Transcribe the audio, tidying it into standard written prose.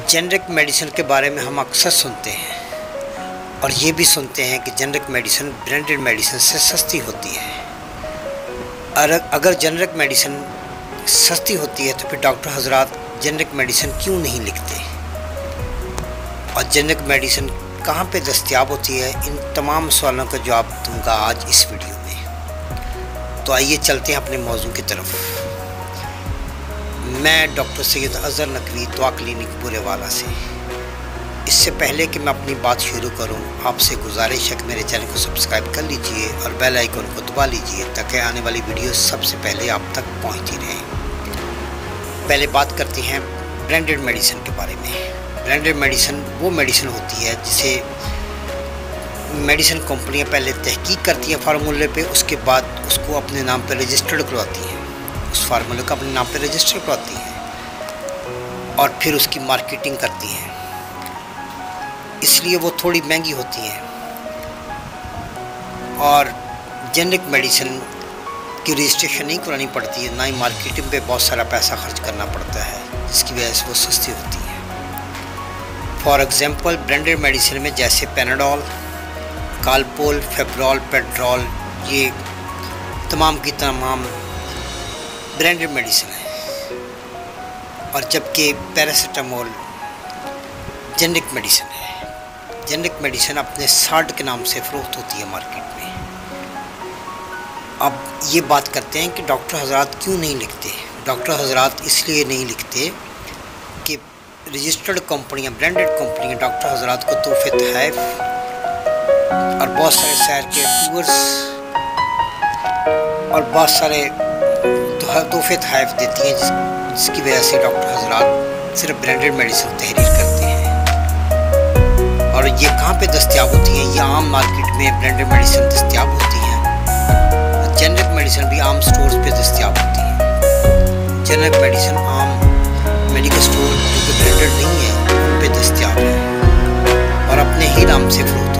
Generic medicine के बारे में हम अक्सर सुनते हैं और ये भी सुनते हैं कि जेनरिक मेडिसिन ब्रांडेड मेडिसिन से सस्ती होती है। अगर जेनरिक मेडिसिन सस्ती होती है तो फिर डॉक्टर हजरात जेनरिक मेडिसिन क्यों नहीं लिखते, और जेनरिक मेडिसिन कहाँ पे दस्तयाब होती है? इन तमाम सवालों का जवाब दूंगा आज इस वीडियो में। तो आइए चलते हैं अपने मौजू की तरफ। मैं डॉक्टर सैयद अज़हर नकवी दुआ क्लिनिक बुरेवाला से। इससे पहले कि मैं अपनी बात शुरू करूं, आपसे गुजारिश है कि मेरे चैनल को सब्सक्राइब कर लीजिए और बेल आइकन को दबा लीजिए ताकि आने वाली वीडियो सबसे पहले आप तक पहुंचती रहे। पहले बात करते हैं ब्रांडेड मेडिसिन के बारे में। ब्रांडेड मेडिसिन वो मेडिसिन होती है जिसे मेडिसिन कंपनियां पहले तहकीक करती हैं फार्मूले पे, उसके बाद उसको अपने नाम पे रजिस्टर्ड करवाती हैं, उस फार्मूले को अपने नाम पे रजिस्टर करवाती हैं और फिर उसकी मार्केटिंग करती हैं। इसलिए वो थोड़ी महंगी होती हैं और जेनरिक मेडिसिन की रजिस्ट्रेशन नहीं करानी पड़ती है, ना ही मार्केटिंग पे बहुत सारा पैसा खर्च करना पड़ता है, जिसकी वजह से वो सस्ती होती है। फॉर एग्ज़ाम्पल ब्रांडेड मेडिसिन में जैसे पैनाडोल, कालपोल, फेब्रॉल, पेट्रोल, ये तमाम की तमाम ब्रांडेड मेडिसिन है, और जबकि पैरासीटामोल जेनरिक मेडिसिन है। जेनरिक मेडिसिन अपने साल्ट के नाम से फ़रोख्त होती है मार्केट में। अब ये बात करते हैं कि डॉक्टर हजरात क्यों नहीं लिखते। डॉक्टर हजरात इसलिए नहीं लिखते कि रजिस्टर्ड कंपनियां, ब्रांडेड कंपनियां डॉक्टर हजरात को तोहफे तहफ़ और बहुत सारे सैर के टूर्स और बहुत सारे तोहफे तहफ़ देती हैं, जिसकी वजह से डॉक्टर हजरात सिर्फ ब्रांडेड मेडिसिन तहरीर करते हैं। और ये कहाँ पे दस्तयाब होती हैं? ये आम मार्केट में ब्रांडेड मेडिसिन दस्तयाब होती हैं। जेनरिक मेडिसिन भी आम स्टोर्स पे दस्तयाब होती है। जेनरिक मेडिसिन आम मेडिकल स्टोर जो कि ब्रांडेड नहीं है उन पे दस्तयाब है और अपने ही नाम से फ़रोख्त